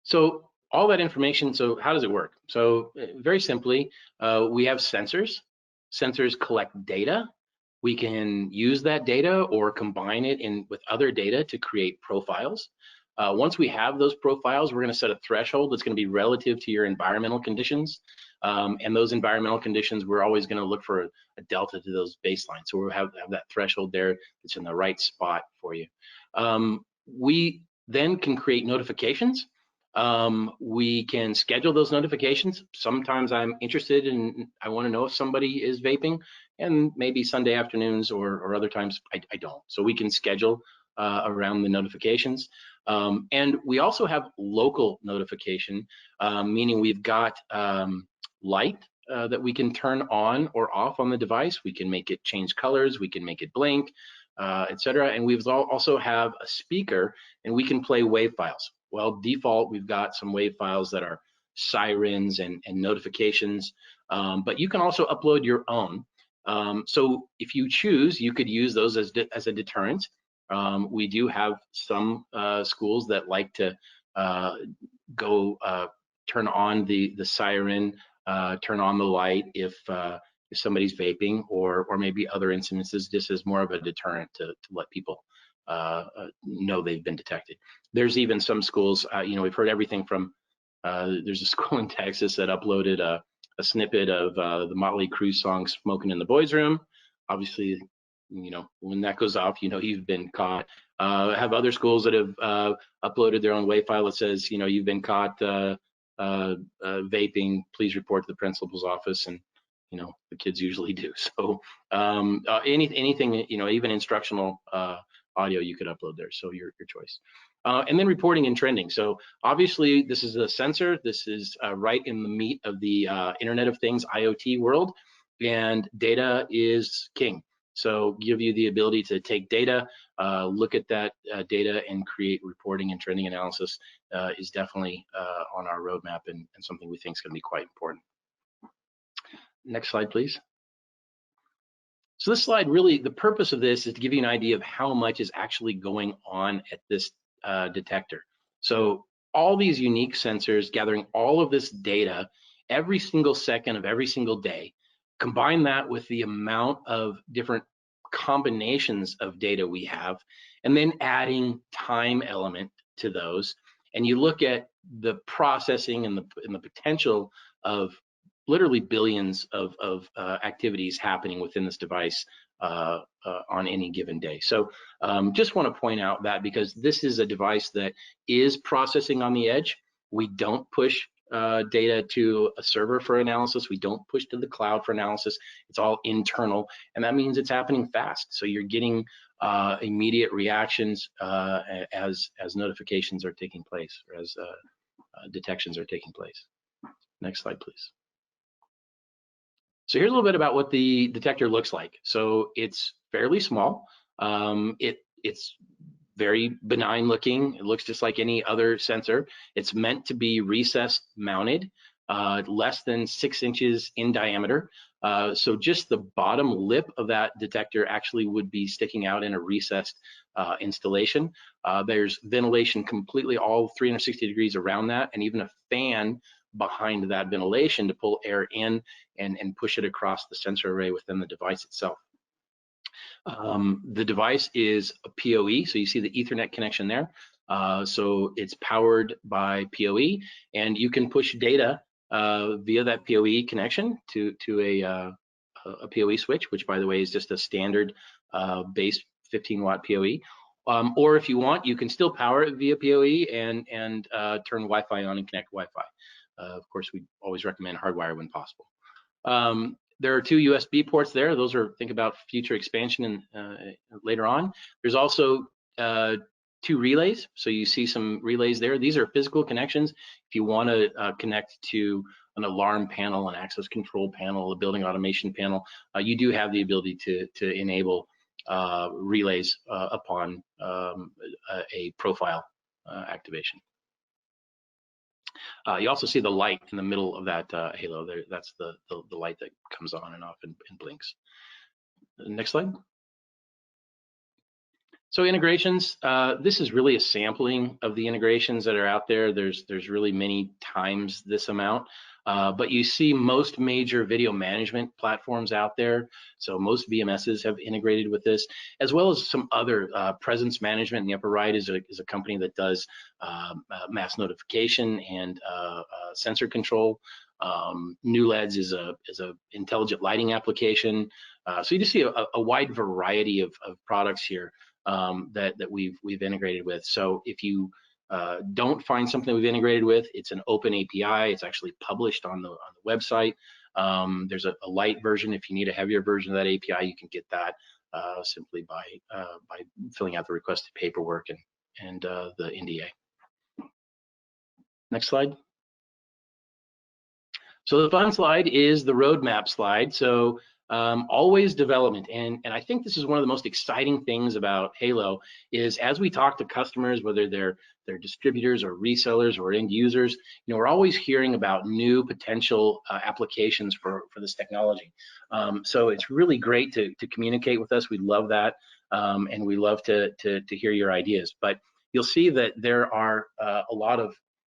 So all that information, so how does it work? So very simply, we have sensors. Sensors collect data. We can use that data or combine it with other data to create profiles. Once we have those profiles, we're going to set a threshold that's going to be relative to your environmental conditions. And those environmental conditions, we're always going to look for a delta to those baselines. So we'll have that threshold there that's in the right spot for you. We then can create notifications. We can schedule those notifications. Sometimes I'm interested in, I want to know if somebody is vaping, and maybe Sunday afternoons or other times I don't. So we can schedule around the notifications. And we also have local notification, meaning we've got light that we can turn on or off on the device. We can make it change colors, we can make it blink, etc. And we've also have a speaker, and we can play wave files. Well, default, we've got some wave files that are sirens and notifications, but you can also upload your own. So if you choose, you could use those as a deterrent. We do have some schools that like to go turn on the siren, turn on the light if somebody's vaping, or maybe other incidences, just as more of a deterrent to let people know they've been detected. There's even some schools, you know, we've heard everything from, there's a school in Texas that uploaded a snippet of the Motley Crue song "Smoking in the Boys Room." Obviously, you know, when that goes off, you know, you've been caught. Have other schools that have uploaded their own WAV file that says, you know, you've been caught vaping, please report to the principal's office. And, you know, the kids usually do. So anything, you know, even instructional audio you could upload there. So your choice. And then reporting and trending. So obviously this is a sensor. This is right in the meat of the Internet of Things, IoT world, and data is king. So give you the ability to take data, look at that data, and create reporting and trending analysis is definitely on our roadmap, and something we think is going to be quite important. Next slide, please. So this slide, really, the purpose of this is to give you an idea of how much is actually going on at this detector. So all these unique sensors gathering all of this data every single second of every single day. Combine that with the amount of different combinations of data we have, and then adding time element to those, and you look at the processing and the potential of literally billions of activities happening within this device on any given day. So just want to point out that, because this is a device that is processing on the edge. We don't push data to a server for analysis. We don't push to the cloud for analysis. It's all internal, and that means it's happening fast. So you're getting immediate reactions as notifications are taking place, or as detections are taking place. Next slide, please. So here's a little bit about what the detector looks like. So it's fairly small. It's very benign looking. It looks just like any other sensor. It's meant to be recessed mounted, less than 6 inches in diameter. So just the bottom lip of that detector actually would be sticking out in a recessed installation. There's ventilation completely all 360 degrees around that, and even a fan behind that ventilation to pull air in and push it across the sensor array within the device itself. The device is a PoE, so you see the Ethernet connection there. So it's powered by PoE, and you can push data via that PoE connection to a PoE switch, which, by the way, is just a standard base 15-watt PoE. Or if you want, you can still power it via PoE and turn Wi-Fi on and connect Wi-Fi. Of course, we always recommend hardwire when possible. There are 2 USB ports there. Those are, think about future expansion and later on. There's also 2 relays. So you see some relays there. These are physical connections. If you want to connect to an alarm panel, an access control panel, a building automation panel, you do have the ability to enable relays upon a profile activation. You also see the light in the middle of that halo there. That's the light that comes on and off and blinks. Next slide. So integrations, this is really a sampling of the integrations that are out there. There's really many times this amount, but you see most major video management platforms out there. So most VMSs have integrated with this, as well as some other presence management. In the upper right is a company that does mass notification and sensor control. NewLEDs is a intelligent lighting application. So you just see a wide variety of products here that we've integrated with. So if you don't find something we've integrated with, it's an open API. It's actually published on the website. There's a light version. If you need a heavier version of that API, you can get that simply by filling out the requested paperwork and the NDA. Next slide. So the fun slide is the roadmap slide. So always development, and I think this is one of the most exciting things about Halo is as we talk to customers, whether they're distributors or resellers or end users, you know, we're always hearing about new potential applications for this technology. So it's really great to communicate with us. We love that, and we love to hear your ideas. But you'll see that there are a lot of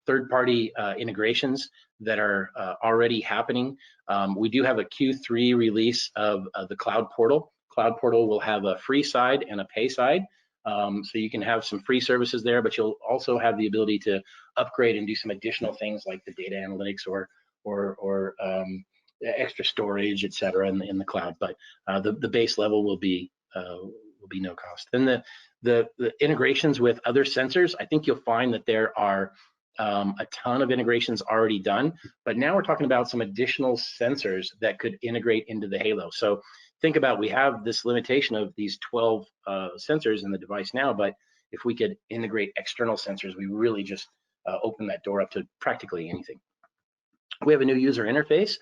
third-party integrations that are already happening. We do have a Q3 release of the Cloud Portal. Cloud Portal will have a free side and a pay side. So you can have some free services there, but you'll also have the ability to upgrade and do some additional things like the data analytics or extra storage, et cetera, in the cloud. But the base level will be no cost. Then the integrations with other sensors, I think you'll find that there are a ton of integrations already done, but now we're talking about some additional sensors that could integrate into the Halo. So think about, we have this limitation of these 12 sensors in the device now, but if we could integrate external sensors, we really just open that door up to practically anything. We have a new user interface.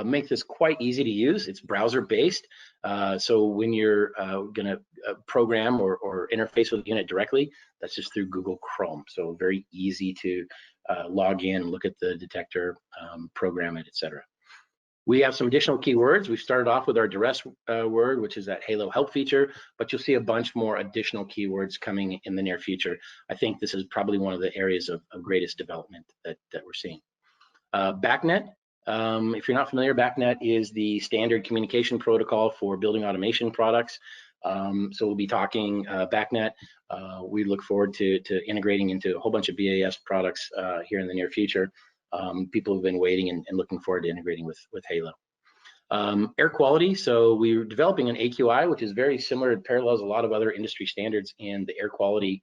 Make this quite easy to use. It's browser based. So when you're gonna program or interface with the unit directly, that's just through Google Chrome. So very easy to log in, look at the detector, program it, etc. We have some additional keywords. We've started off with our duress word, which is that Halo help feature, but you'll see a bunch more additional keywords coming in the near future. I think this is probably one of the areas of greatest development that we're seeing. BACnet. If you're not familiar, BACnet is the standard communication protocol for building automation products. So we'll be talking BACnet. We look forward to integrating into a whole bunch of BAS products here in the near future. People have been waiting and looking forward to integrating with Halo. Air quality, so we're developing an AQI, which is very similar. It parallels a lot of other industry standards in the air quality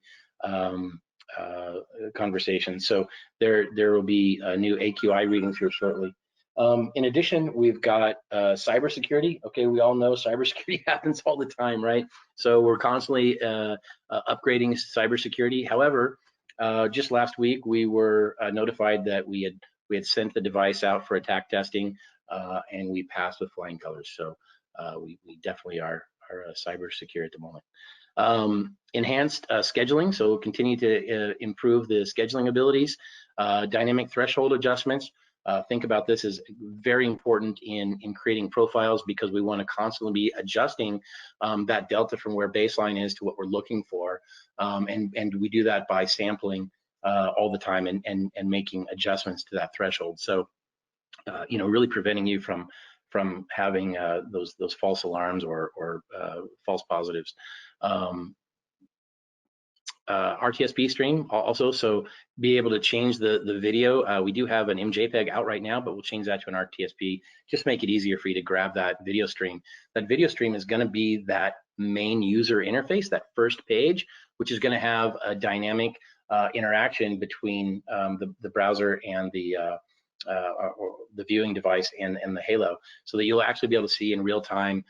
conversation. So there will be new AQI readings here shortly. In addition, we've got cybersecurity. Okay, we all know cybersecurity happens all the time, right? So we're constantly upgrading cybersecurity. However, just last week we were notified that we had sent the device out for attack testing, and we passed with flying colors. So we definitely are cyber secure at the moment. Enhanced scheduling, so we'll continue to improve the scheduling abilities. Dynamic threshold adjustments. Think about this as very important in creating profiles, because we want to constantly be adjusting that delta from where baseline is to what we're looking for, and we do that by sampling all the time and making adjustments to that threshold. So you know, really preventing you from having those false alarms or false positives. RTSP stream also, so be able to change the video. We do have an MJPEG out right now, but we'll change that to an RTSP. Just make it easier for you to grab that video stream. That video stream is going to be that main user interface, that first page, which is going to have a dynamic interaction between the browser and or the viewing device and the Halo, so that you'll actually be able to see in real time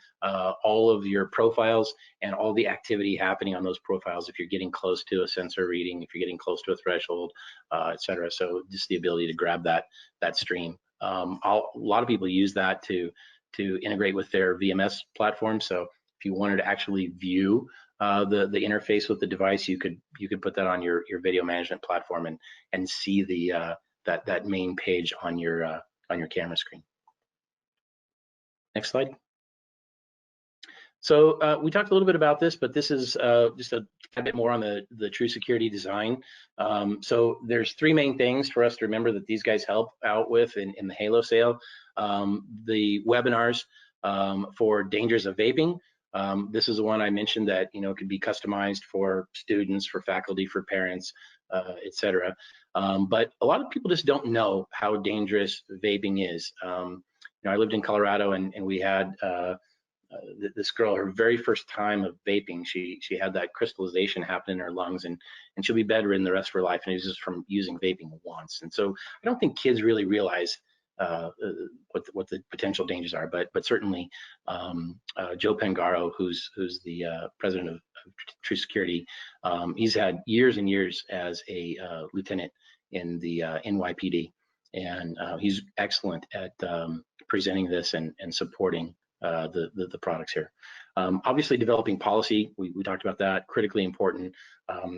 all of your profiles and all the activity happening on those profiles if you're getting close to a sensor reading, if you're getting close to a threshold, etc. So just the ability to grab that stream. A lot of people use that to integrate with their VMS platform. So if you wanted to actually view the interface with the device, you could put that on your video management platform and see the that main page on your camera screen. Next slide. So we talked a little bit about this, but this is just a bit more on the TruSecurity design. So there's three main things for us to remember that these guys help out with in the Halo sale. The webinars for dangers of vaping. This is the one I mentioned that could be customized for students, for faculty, for parents, etc. But a lot of people just don't know how dangerous vaping is. I lived in Colorado, and we had this girl, her very first time of vaping, she had that crystallization happen in her lungs, and she'll be bedridden the rest of her life, and it was just from using vaping once. And so I don't think kids really realize what the potential dangers are, but certainly Joe Pangaro, who's the president of TruSecurity, he's had years and years as a lieutenant in the NYPD, and he's excellent at presenting this and supporting the products here. Obviously, developing policy, we talked about that, critically important.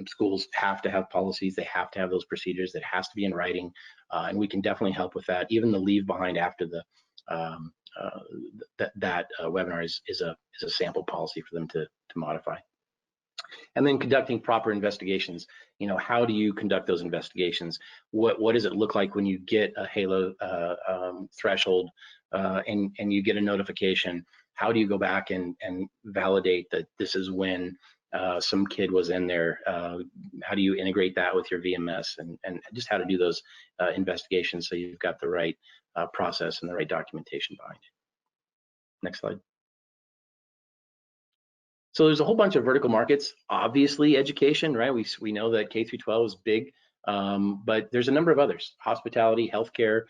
Schools have to have policies, they have to have those procedures, that has to be in writing, and we can definitely help with that. Even the leave behind after the that webinar is a sample policy for them to modify. And then conducting proper investigations. How do you conduct those investigations? What does it look like when you get a Halo threshold and you get a notification? How do you go back and validate that this is when some kid was in there? How do you integrate that with your VMS, and just how to do those investigations so you've got the right process and the right documentation behind it. Next slide. So there's a whole bunch of vertical markets. Obviously, education, right? We know that K through 12 is big, but there's a number of others: hospitality, healthcare,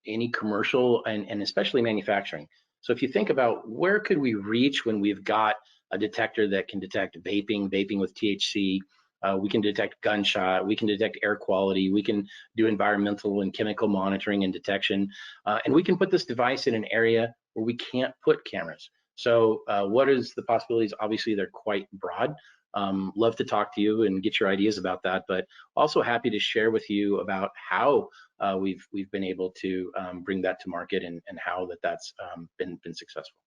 any commercial, and especially manufacturing. So if you think about where could we reach when we've got a detector that can detect vaping with THC, we can detect gunshot, we can detect air quality, we can do environmental and chemical monitoring and detection, and we can put this device in an area where we can't put cameras. So what is the possibilities? Obviously, they're quite broad. Love to talk to you and get your ideas about that, but also happy to share with you about how we've been able to bring that to market, and how that's been successful.